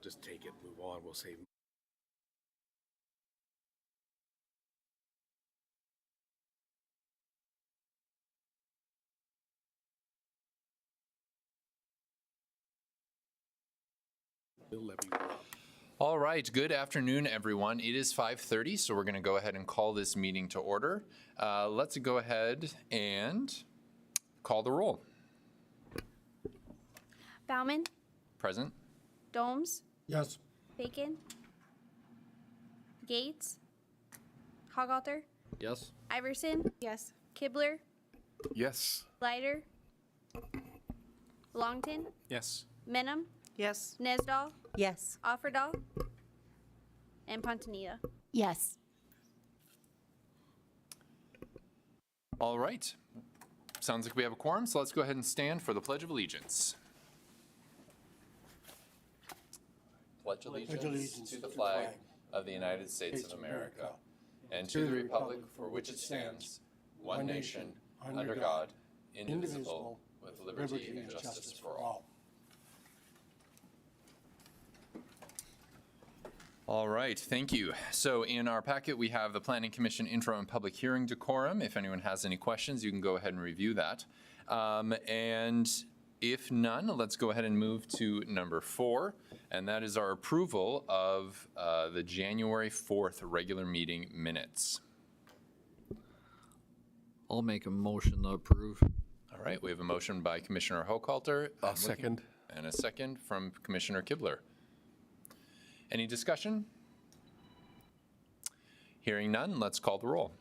just take it, move on. We'll save. All right, good afternoon, everyone. It is 5:30, so we're going to go ahead and call this meeting to order. Let's go ahead and call the roll. Bauman, Present. Domes, Yes. Bacon, Gates, Hoggalter, Yes. Iverson, Yes. Kibler, Yes. Leiter, Longton, Yes. Minham, Yes. Nesdahl, Yes. Offerdahl, and Pontanita. Yes. All right. Sounds like we have a quorum, so let's go ahead and stand for the Pledge of Allegiance. Pledge allegiance to the flag of the United States of America and to the republic for which it stands, one nation, under God, indivisible, with liberty and justice for all. All right, thank you. So in our packet, we have the Planning Commission intro and public hearing decorum. If anyone has any questions, you can go ahead and review that. And if none, let's go ahead and move to number 4, and that is our approval of the January 4th regular meeting minutes. I'll make a motion to approve. All right, we have a motion by Commissioner Hochhalter. I'll second. And a second from Commissioner Kibler. Any discussion? Hearing none, let's call the roll.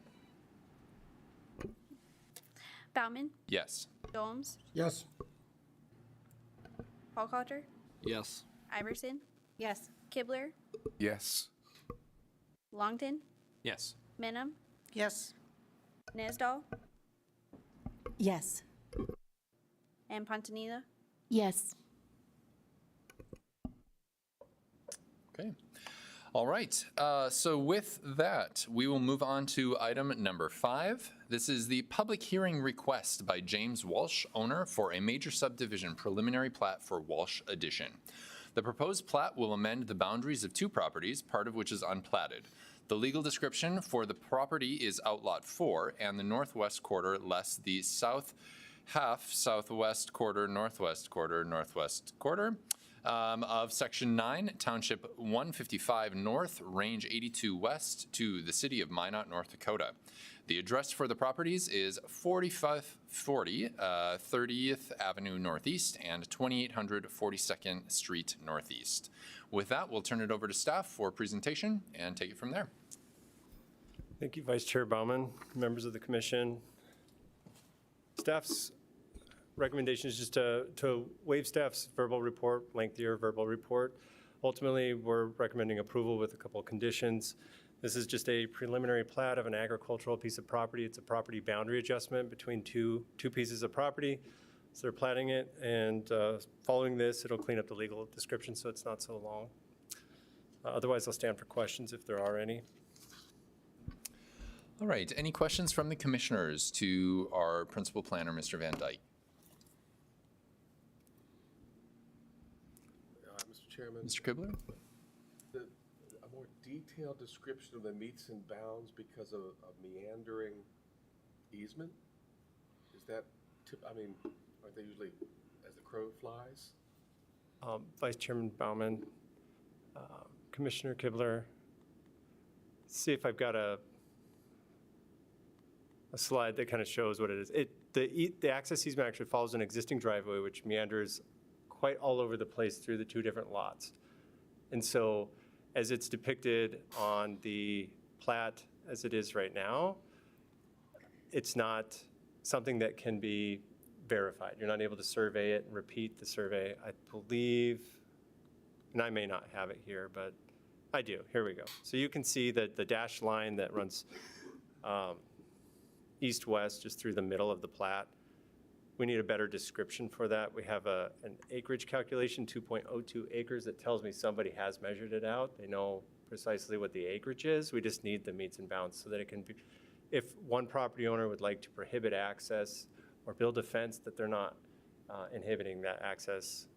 Bauman, Yes. Domes, Yes. Hoggalter, Yes. Iverson, Yes. Kibler, Yes. Longton, Yes. Minham, Yes. Nesdahl, Yes. and Pontanita. Yes. Okay. All right. So with that, we will move on to item number 5. This is the public hearing request by James Walsh, owner, for a major subdivision preliminary plat for Walsh Addition. The proposed plat will amend the boundaries of 2 properties, part of which is unplatted. The legal description for the property is Outlot 4 and the northwest quarter less the south half, southwest quarter, northwest quarter, northwest quarter. Of Section 9, Township 155 North, Range 82 West to the city of Minot, North Dakota. The address for the properties is 4540 30th Avenue Northeast and 2800 42nd Street Northeast. With that, we'll turn it over to staff for presentation and take it from there. Thank you, Vice Chair Bauman, members of the commission. Staff's recommendation is just to waive staff's verbal report, lengthier verbal report. Ultimately, we're recommending approval with a couple of conditions. This is just a preliminary plat of an agricultural piece of property. It's a property boundary adjustment between two pieces of property. So they're platting it, and following this, it'll clean up the legal description so it's not so long. Otherwise, I'll stand for questions if there are any. All right, any questions from the commissioners to our principal planner, Mr. Van Dyke? Mr. Chairman, Mr. Kibler? a more detailed description of the meets and bounds because of meandering easement? Is that, aren't they usually as the crow flies? Vice Chairman Bauman, Commissioner Kibler, see if I've got a slide that kind of shows what it is. The access easement actually follows an existing driveway which meanders quite all over the place through the 2 different lots. And so as it's depicted on the plat as it is right now, it's not something that can be verified. You're not able to survey it and repeat the survey. I believe, and I may not have it here, but I do. Here we go. So you can see that the dashed line that runs east-west just through the middle of the plat. We need a better description for that. We have an acreage calculation, 2.02 acres, that tells me somebody has measured it out. They know precisely what the acreage is. We just need the meets and bounds so that it can be, if one property owner would like to prohibit access or build a fence, that they're not inhibiting that access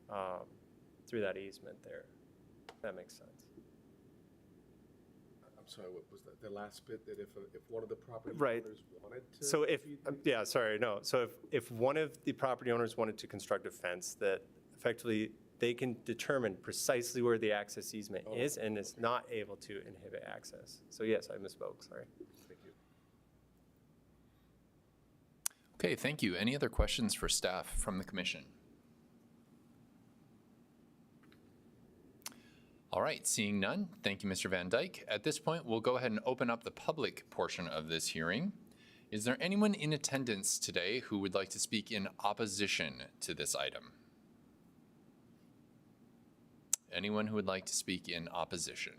through that easement there. That makes sense. I'm sorry, what was that, the last bit, that if one of the property Right. owners wanted to? So if, be- yeah, sorry, no. So if one of the property owners wanted to construct a fence that effectively they can determine precisely where the access easement is and is not able to inhibit access. So yes, I misspoke, sorry. Thank you. Okay, thank you. Any other questions for staff from the commission? All right, seeing none, thank you, Mr. Van Dyke. At this point, we'll go ahead and open up the public portion of this hearing. Is there anyone in attendance today who would like to speak in opposition to this item? Anyone who would like to speak in opposition?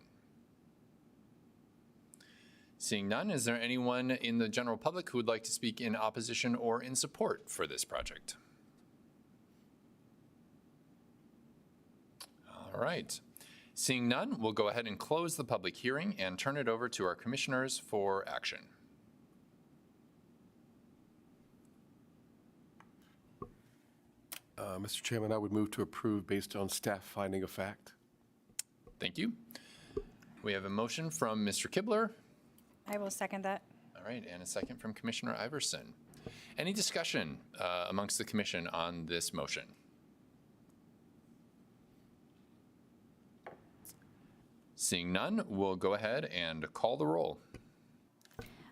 Seeing none, is there anyone in the general public who would like to speak in opposition or in support for this project? All right. Seeing none, we'll go ahead and close the public hearing and turn it over to our commissioners for action. Mr. Chairman, I would move to approve based on staff finding of fact. Thank you. We have a motion from Mr. Kibler. I will second that. All right, and a second from Commissioner Iverson. Any discussion amongst the commission on this motion? Seeing none, we'll go ahead and call the roll.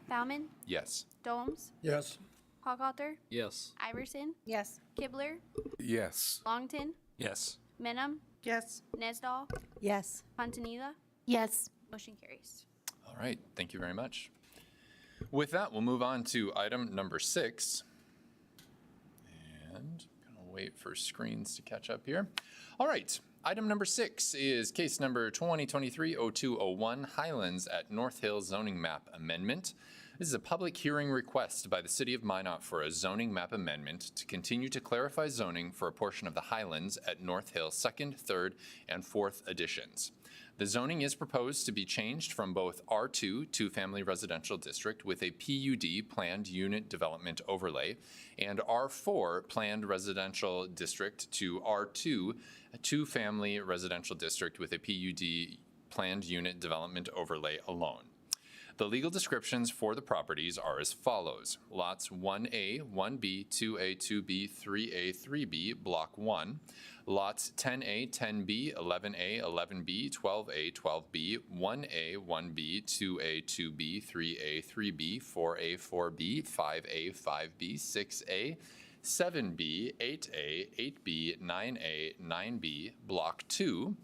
Bauman, Yes. Domes, Yes. Hoghalter, Yes. Iverson, Yes. Kibler, Yes. Longton, Yes. Minham, Yes. Nesdal, Yes. Pontanilla. Yes. Motion carries. All right, thank you very much. With that, we'll move on to item number 6. And I'm gonna wait for screens to catch up here. All right, item number 6 is case number 2023-0201 Highlands at North Hill zoning map amendment. This is a public hearing request by the City of Minot for a zoning map amendment to continue to clarify zoning for a portion of the Highlands at North Hill 2nd, 3rd, and 4th editions. The zoning is proposed to be changed from both R2 two-family residential district with a PUD planned unit development overlay and R4 planned residential district to R2 a two-family residential district with a PUD planned unit development overlay alone. The legal descriptions for the properties are as follows. Lots 1A, 1B, 2A, 2B, 3A, 3B, Block 1. Lots 10A, 10B, 11A, 11B, 12A, 12B, 1A, 1B, 2A, 2B, 3A, 3B, 4A, 4B, 5A, 5B, 6A, 7B, 8A, 8B, 9A, 9B, Block 2.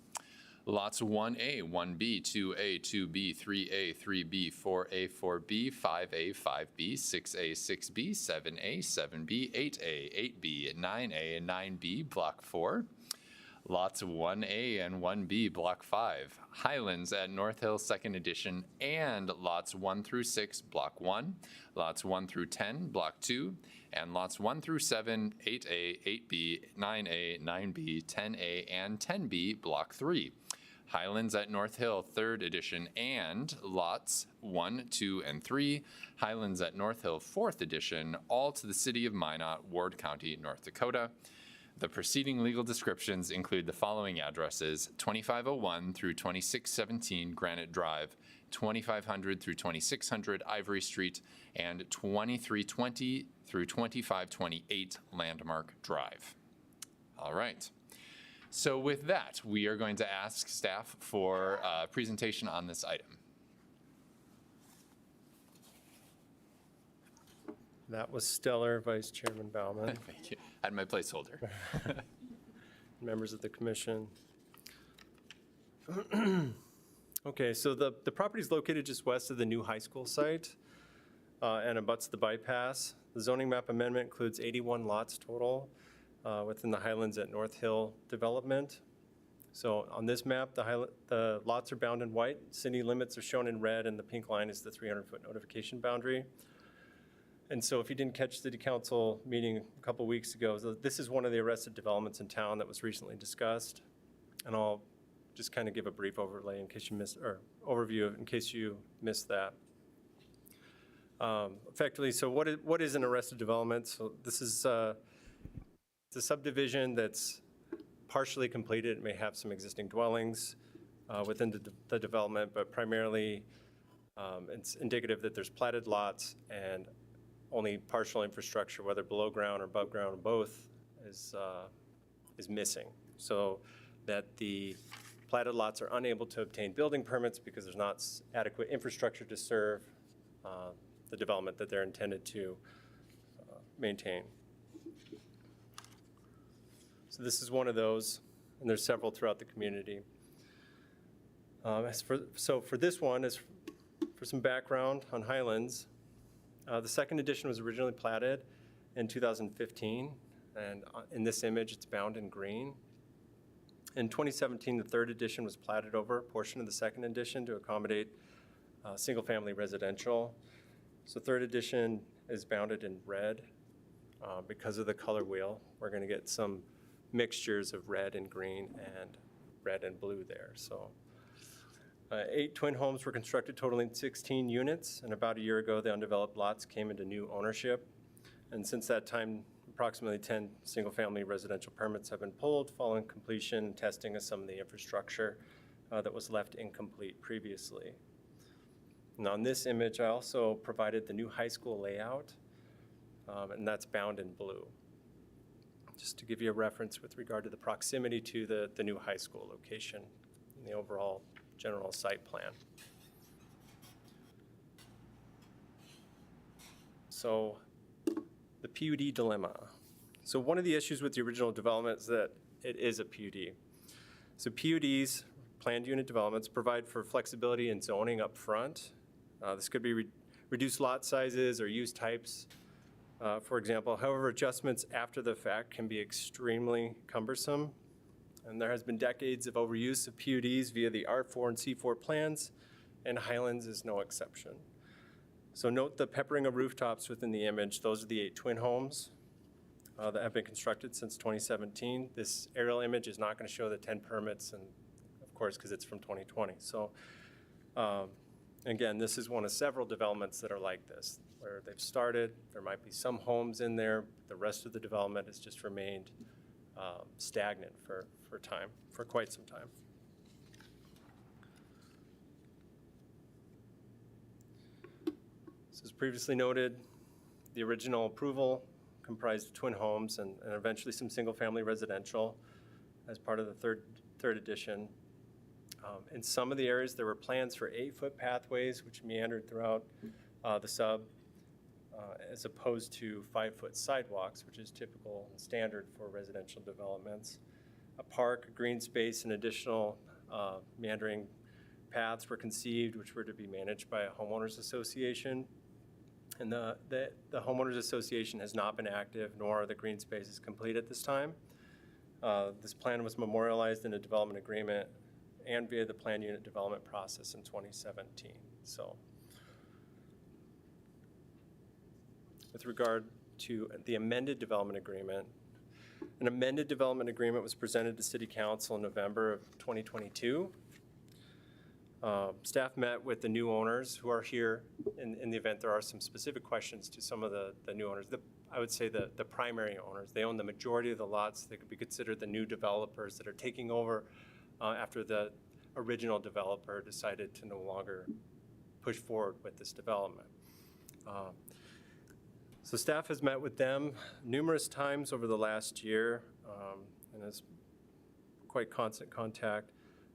Lots 1A, 1B, 2A, 2B, 3A, 3B, 4A, 4B, 5A, 5B, 6A, 6B, 7A, 7B, 8A, 8B, 9A, 9B, Block 4. Lots 1A and 1B, Block 5, Highlands at North Hill 2nd Edition, and lots 1 through 6, Block 1, lots 1 through 10, Block 2, and lots 1 through 7, 8A, 8B, 9A, 9B, 10A, and 10B, Block 3. Highlands at North Hill 3rd Edition, and lots 1, 2, and 3, Highlands at North Hill 4th Edition, all to the City of Minot, Ward County, North Dakota. The preceding legal descriptions include the following addresses: 2501 through 2617 Granite Drive, 2500 through 2600 Ivory Street, and 2320 through 2528 Landmark Drive. All right. So with that, we are going to ask staff for a presentation on this item. That was stellar, Vice Chairman Bauman, Thank you. I had my placeholder. members of the commission. Okay, so the property is located just west of the new high school site and abuts the bypass. The zoning map amendment includes 81 lots total within the Highlands at North Hill development. So on this map, the lots are bound in white, city limits are shown in red, and the pink line is the 300-foot notification boundary. And so if you didn't catch the city council meeting a couple weeks ago, this is one of the arrested developments in town that was recently discussed. And I'll just kind of give a brief overlay in case you missed, or overview in case you missed that. Effectively, so what is an arrested development? So this is it's a subdivision that's partially completed. It may have some existing dwellings. within the development, but primarily it's indicative that there's platted lots and only partial infrastructure, whether below ground or above ground or both, is missing. So that the platted lots are unable to obtain building permits because there's not adequate infrastructure to serve the development that they're intended to maintain. So this is one of those, and there's several throughout the community. So for this one, as for some background on Highlands, the second edition was originally platted in 2015, and in this image, it's bound in green. In 2017, the third edition was platted over a portion of the second edition to accommodate single-family residential. So third edition is bounded in red. Because of the color wheel, we're going to get some mixtures of red and green and red and blue there. So 8 twin homes were constructed totaling 16 units, and about a year ago, the undeveloped lots came into new ownership. And since that time, approximately 10 single-family residential permits have been pulled following completion and testing of some of the infrastructure that was left incomplete previously. And on this image, I also provided the new high school layout, and that's bound in blue. Just to give you a reference with regard to the proximity to the new high school location and the overall general site plan. So the PUD dilemma. So one of the issues with the original development is that it is a PUD. So PUDs, planned unit developments, provide for flexibility in zoning up front. This could be reduced lot sizes or use types, for example. However, adjustments after the fact can be extremely cumbersome. And there has been decades of overuse of PUDs via the R4 and C4 plans, and Highlands is no exception. So note the peppering of rooftops within the image. Those are the 8 twin homes that have been constructed since 2017. This aerial image is not going to show the 10 permits, and of course, because it's from 2020. So again, this is one of several developments that are like this, where they've started, there might be some homes in there, the rest of the development has just remained stagnant for quite some time. So as previously noted, the original approval comprised of twin homes and eventually some single-family residential as part of the third edition. In some of the areas, there were plans for 8-foot pathways which meandered throughout the sub, as opposed to 5-foot sidewalks, which is typical and standard for residential developments. A park, a green space, and additional meandering paths were conceived, which were to be managed by a homeowners association. And the homeowners association has not been active, nor are the green spaces complete at this time. This plan was memorialized in a development agreement and via the planned unit development process in 2017. So with regard to the amended development agreement, an amended development agreement was presented to City Council in November of 2022. Staff met with the new owners who are here in the event there are some specific questions to some of the new owners. I would say the primary owners. They own the majority of the lots. They could be considered the new developers that are taking over after the original developer decided to no longer push forward with this development. So staff has met with them numerous times over the last year and has quite constant contact.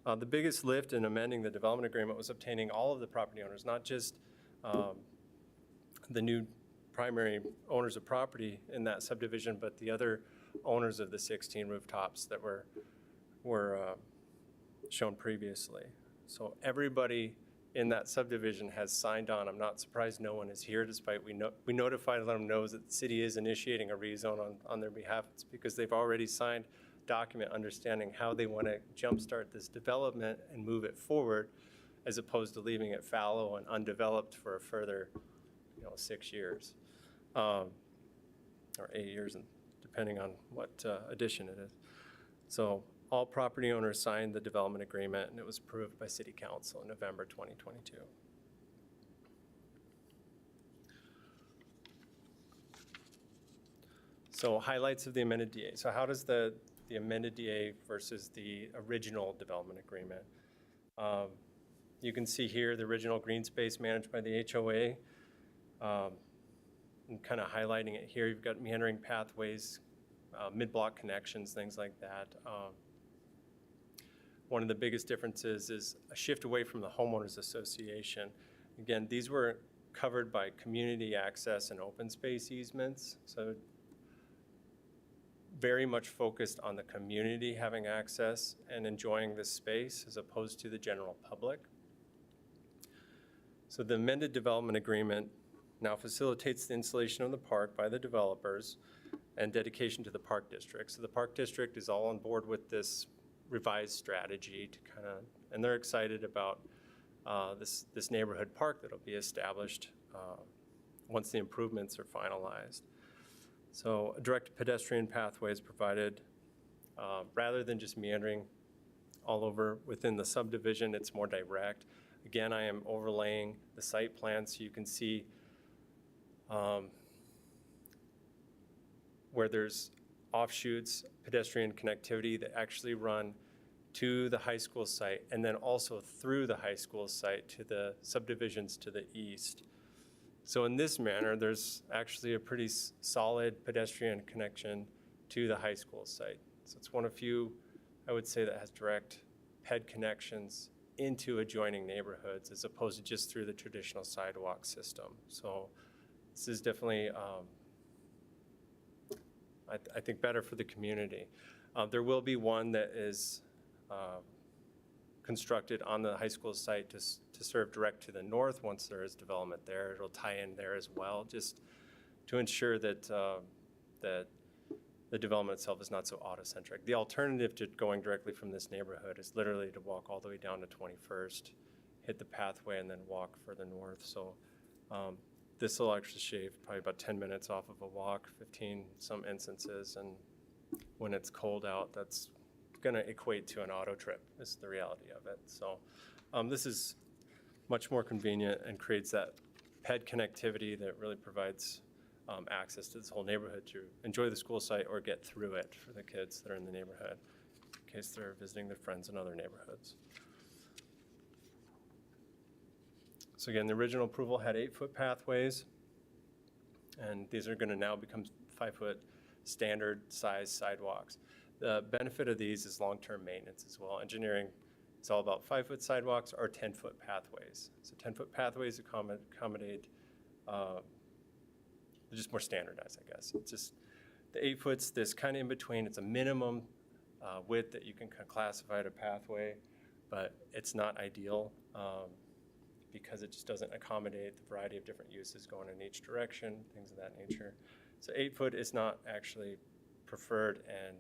The biggest lift in amending the development agreement was obtaining all of the property owners, not just the new primary owners of property in that subdivision, but the other owners of the 16 rooftops that were shown previously. So everybody in that subdivision has signed on. I'm not surprised no one is here, despite we notified them knows that the city is initiating a rezone on their behalf. It's because they've already signed a document understanding how they want to jumpstart this development and move it forward, as opposed to leaving it fallow and undeveloped for a further 6 years or 8 years, depending on what edition it is. So all property owners signed the development agreement, and it was approved by City Council in November 2022. So highlights of the amended DA. So how does the amended DA versus the original development agreement? You can see here the original green space managed by the HOA. And kind of highlighting it here, you've got meandering pathways, mid-block connections, things like that. One of the biggest differences is a shift away from the homeowners association. Again, these were covered by community access and open space easements, so very much focused on the community having access and enjoying this space as opposed to the general public. So the amended development agreement now facilitates the installation of the park by the developers and dedication to the park district. So the park district is all on board with this revised strategy to kind of, and they're excited about this neighborhood park that'll be established once the improvements are finalized. So a direct pedestrian pathway is provided rather than just meandering all over within the subdivision. It's more direct. Again, I am overlaying the site plan so you can see where there's offshoots, pedestrian connectivity that actually run to the high school site and then also through the high school site to the subdivisions to the east. So in this manner, there's actually a pretty solid pedestrian connection to the high school site. So it's one of few, I would say, that has direct ped connections into adjoining neighborhoods as opposed to just through the traditional sidewalk system. So this is definitely, I think, better for the community. There will be one that is constructed on the high school site to serve direct to the north once there is development there. It'll tie in there as well, just to ensure that that the development itself is not so auto-centric. The alternative to going directly from this neighborhood is literally to walk all the way down to 21st, hit the pathway, and then walk further north. So this will actually shave probably about 10 minutes off of a walk, 15 some instances, and when it's cold out, that's going to equate to an auto trip is the reality of it. So this is much more convenient and creates that ped connectivity that really provides access to this whole neighborhood to enjoy the school site or get through it for the kids that are in the neighborhood in case they're visiting their friends in other neighborhoods. So again, the original approval had 8-foot pathways, and these are going to now become 5-foot standard size sidewalks. The benefit of these is long-term maintenance as well. Engineering is all about 5-foot sidewalks or 10-foot pathways. So 10-foot pathways accommodate, they're just more standardized, I guess. It's just the 8-foot's this kind of in between. It's a minimum width that you can classify as a pathway, but it's not ideal because it just doesn't accommodate the variety of different uses going in each direction, things of that nature. So 8-foot is not actually preferred, and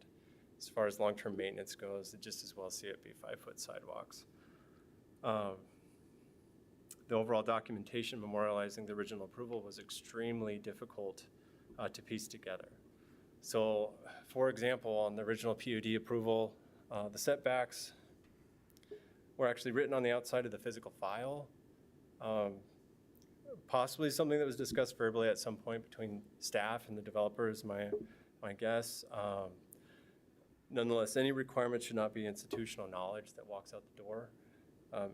as far as long-term maintenance goes, it just as well see it be 5-foot sidewalks. The overall documentation memorializing the original approval was extremely difficult to piece together. So, for example, on the original PUD approval, the setbacks were actually written on the outside of the physical file. Possibly something that was discussed verbally at some point between staff and the developer is my guess. Nonetheless, any requirement should not be institutional knowledge that walks out the door.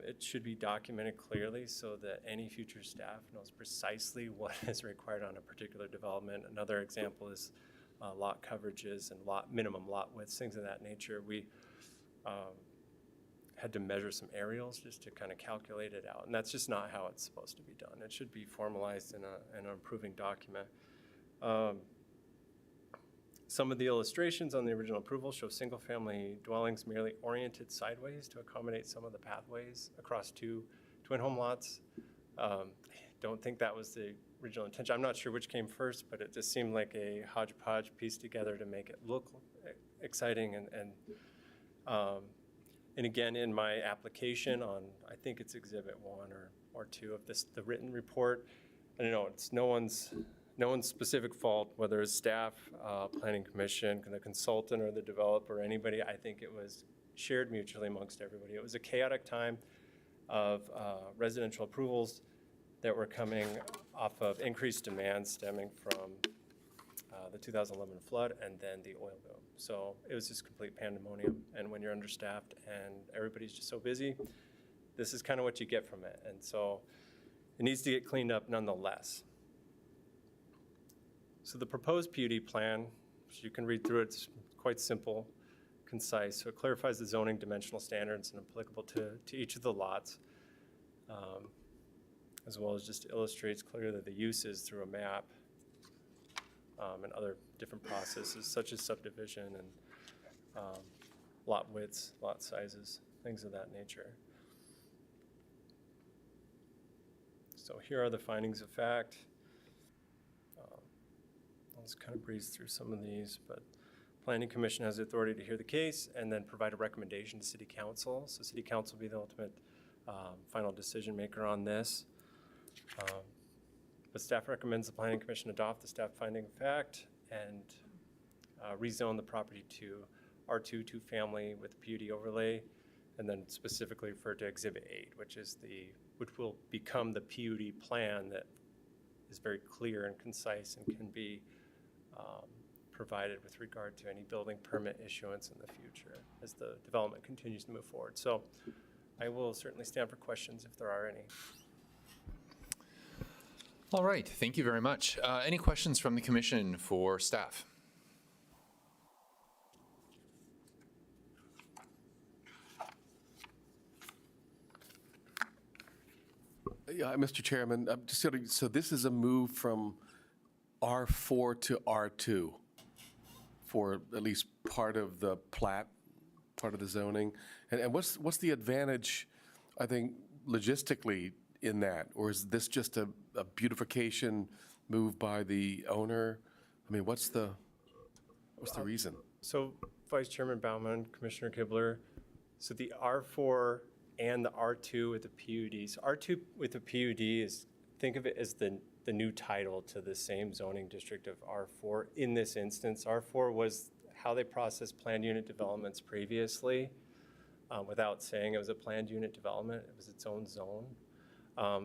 It should be documented clearly so that any future staff knows precisely what is required on a particular development. Another example is lot coverages and minimum lot widths, things of that nature. We had to measure some aerials just to kind of calculate it out, and that's just not how it's supposed to be done. It should be formalized in an improving document. Some of the illustrations on the original approval show single-family dwellings merely oriented sideways to accommodate some of the pathways across 2 twin home lots. Don't think that was the original intention. I'm not sure which came first, but it just seemed like a hodgepodge pieced together to make it look exciting. And again, in my application on, I think it's Exhibit 1 or 2 of this, the written report, I don't know, it's no one's specific fault, whether it's staff, planning commission, the consultant, or the developer, or anybody. I think it was shared mutually amongst everybody. It was a chaotic time of residential approvals that were coming off of increased demand stemming from the 2011 flood and then the oil boom. So it was just complete pandemonium. And when you're understaffed and everybody's just so busy, this is kind of what you get from it. And so it needs to get cleaned up nonetheless. So the proposed PUD plan, which you can read through, it's quite simple, concise. So it clarifies the zoning dimensional standards and applicable to each of the lots, as well as just illustrates clearly the uses through a map and other different processes such as subdivision and lot widths, lot sizes, things of that nature. So here are the findings of fact. I'll just kind of breeze through some of these, but Planning Commission has the authority to hear the case and then provide a recommendation to City Council. So City Council will be the ultimate final decision maker on this. But staff recommends the Planning Commission adopt the staff finding of fact and rezone the property to R2 two-family with PUD overlay, and then specifically refer to Exhibit 8, which will become the PUD plan that is very clear and concise and can be provided with regard to any building permit issuance in the future as the development continues to move forward. So I will certainly stand for questions if there are any. All right, thank you very much. Any questions from the commission for staff? Yeah, Mr. Chairman, so this is a move from R4 to R2 for at least part of the plat, part of the zoning. And what's the advantage, I think, logistically in that? Or is this just a beautification move by the owner? I mean, what's the reason? So Vice Chairman Baumann, Commissioner Kibler, so the R4 and the R2 with the PUD. So R2 with the PUD is, think of it as the new title to the same zoning district of R4. In this instance, R4 was how they processed planned unit developments previously, without saying it was a planned unit development. It was its own zone.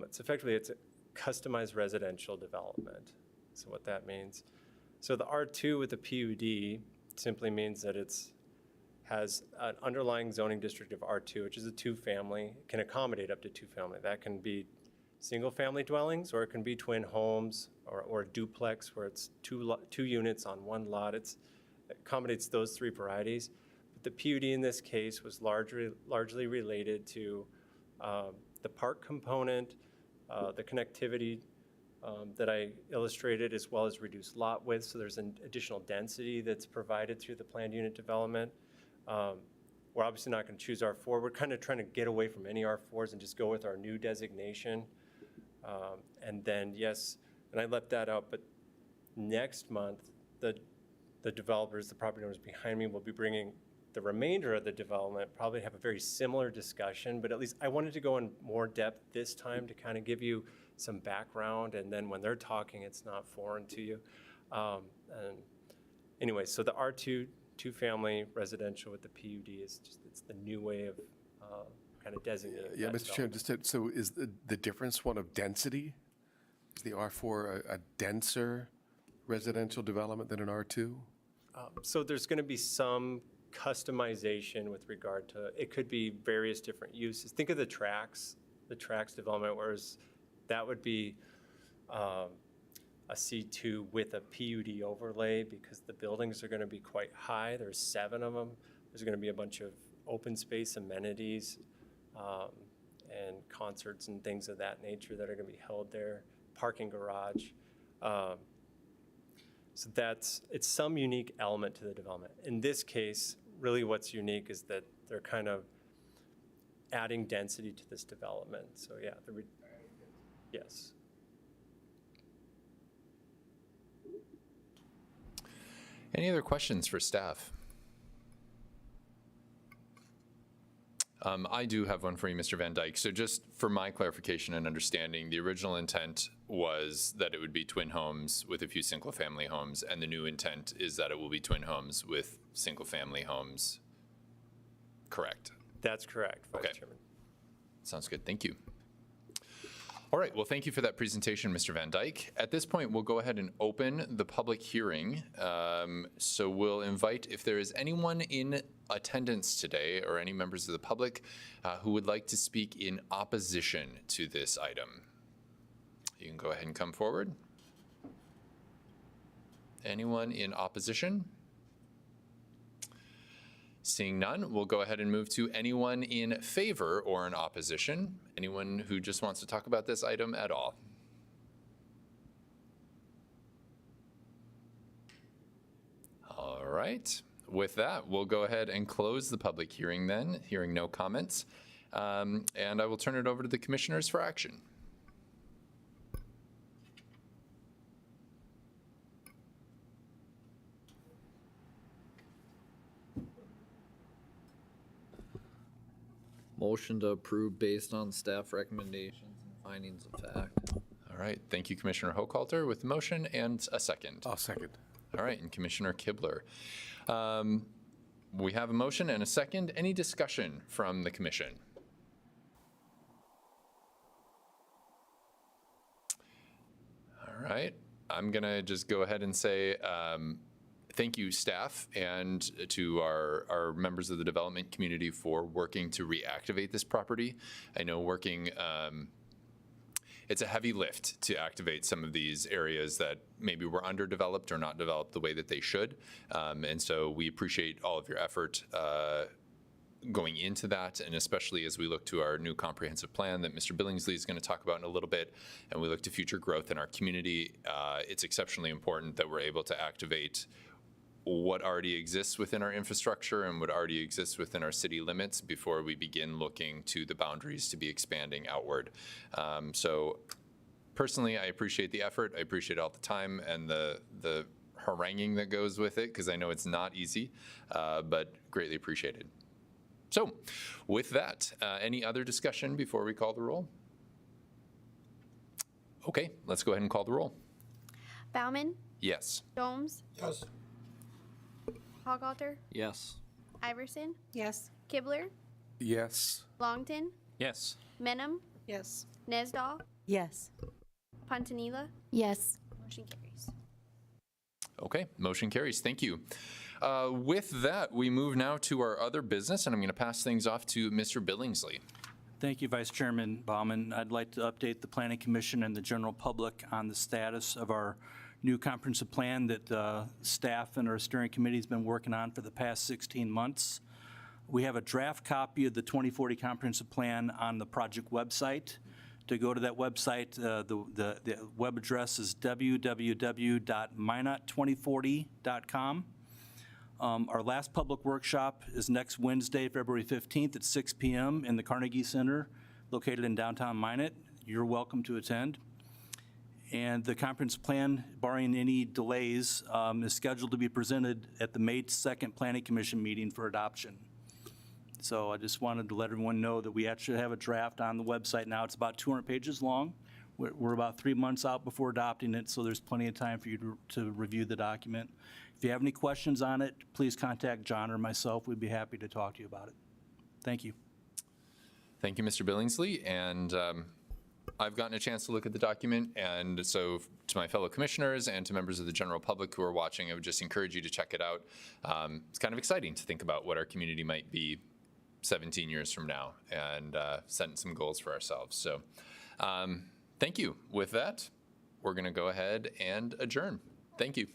It's a customized residential development. So what that means. So the R2 with the PUD simply means that has an underlying zoning district of R2, which is a two-family, can accommodate up to two-family. That can be single-family dwellings, or it can be twin homes, or a duplex where it's two units on one lot. It accommodates those three varieties. But the PUD in this case was largely related to the park component, the connectivity that I illustrated, as well as reduced lot width. So there's an additional density that's provided through the planned unit development. We're obviously not going to choose R4. We're kind of trying to get away from any R4s and just go with our new designation. And then, yes, and I left that out, but next month, the developers, the property owners behind me will be bringing the remainder of the development, probably have a very similar discussion, but at least I wanted to go in more depth this time to kind of give you some background, and then when they're talking, it's not foreign to you. And anyway, so the R2 two-family residential with the PUD it's the new way of kind of designating. Yeah, Mr. Chairman, so is the difference one of density? Is the R4 a denser residential development than an R2? So there's going to be some customization with regard to, it could be various different uses. Think of the tracks development, whereas that would be a C2 with a PUD overlay because the buildings are going to be quite high. There's 7 of them. There's going to be a bunch of open space amenities and concerts and things of that nature that are going to be held there, parking garage. So it's some unique element to the development. In this case, really what's unique is that they're kind of adding density to this development. So yeah, yes. Any other questions for staff? I do have one for you, Mr. Van Dyke. So just for my clarification and understanding, the original intent was that it would be twin homes with a few single-family homes, and the new intent is that it will be twin homes with single-family homes. Correct? That's correct, Vice Okay. Chairman. Sounds good. Thank you. All right, well, thank you for that presentation, Mr. Van Dyke. At this point, we'll go ahead and open the public hearing. So we'll invite, if there is anyone in attendance today or any members of the public who would like to speak in opposition to this item. You can go ahead and come forward. Anyone in opposition? Seeing none, we'll go ahead and move to anyone in favor or in opposition. Anyone who just wants to talk about this item at all. All right. With that, we'll go ahead and close the public hearing then, hearing no comments. And I will turn it over to the commissioners for action. Motion to approve based on staff recommendations and findings of fact. All right. Thank you, Commissioner Hochhalter, with the motion and a second. I'll second. All right, and Commissioner Kibler. We have a motion and a second. Any discussion from the commission? All right, I'm gonna just go ahead and say thank you, staff, and to our members of the development community for working to reactivate this property. I know it's a heavy lift to activate some of these areas that maybe were underdeveloped or not developed the way that they should. And so we appreciate all of your effort going into that, and especially as we look to our new comprehensive plan that Mr. Billingsley is going to talk about in a little bit, and we look to future growth in our community. It's exceptionally important that we're able to activate what already exists within our infrastructure and what already exists within our city limits before we begin looking to the boundaries to be expanding outward. So personally, I appreciate the effort. I appreciate all the time and the haranguing that goes with it, because I know it's not easy, but greatly appreciated. So with that, any other discussion before we call the roll? Okay, let's go ahead and call the roll. Bauman, Yes. Gomes, Yes. Hoggalter, Yes. Iverson, Yes. Kibler, Yes. Longton, Yes. Menham, Yes. Nesdahl, Yes. Pontanila. Yes. Motion carries. Okay, motion carries. Thank you. With that, we move now to our other business, and I'm going to pass things off to Mr. Billingsley. Thank you, Vice Chairman Bauman. I'd like to update the Planning Commission and the general public on the status of our new comprehensive plan that staff and our steering committee has been working on for the past 16 months. We have a draft copy of the 2040 comprehensive plan on the project website. To go to that website, the web address is www.minot2040.com. Our last public workshop is next Wednesday, February 15th at 6 p.m. in the Carnegie Center, located in downtown Minot. You're welcome to attend. And the comprehensive plan, barring any delays, is scheduled to be presented at the May 2nd Planning Commission meeting for adoption. So I just wanted to let everyone know that we actually have a draft on the website now. It's about 200 pages long. We're about 3 months out before adopting it, so there's plenty of time for you to review the document. If you have any questions on it, please contact John or myself. We'd be happy to talk to you about it. Thank you. Thank you, Mr. Billingsley. And I've gotten a chance to look at the document, and so to my fellow commissioners and to members of the general public who are watching, I would just encourage you to check it out. It's kind of exciting to think about what our community might be 17 years from now and set some goals for ourselves. So thank you. With that, we're going to go ahead and adjourn. Thank you.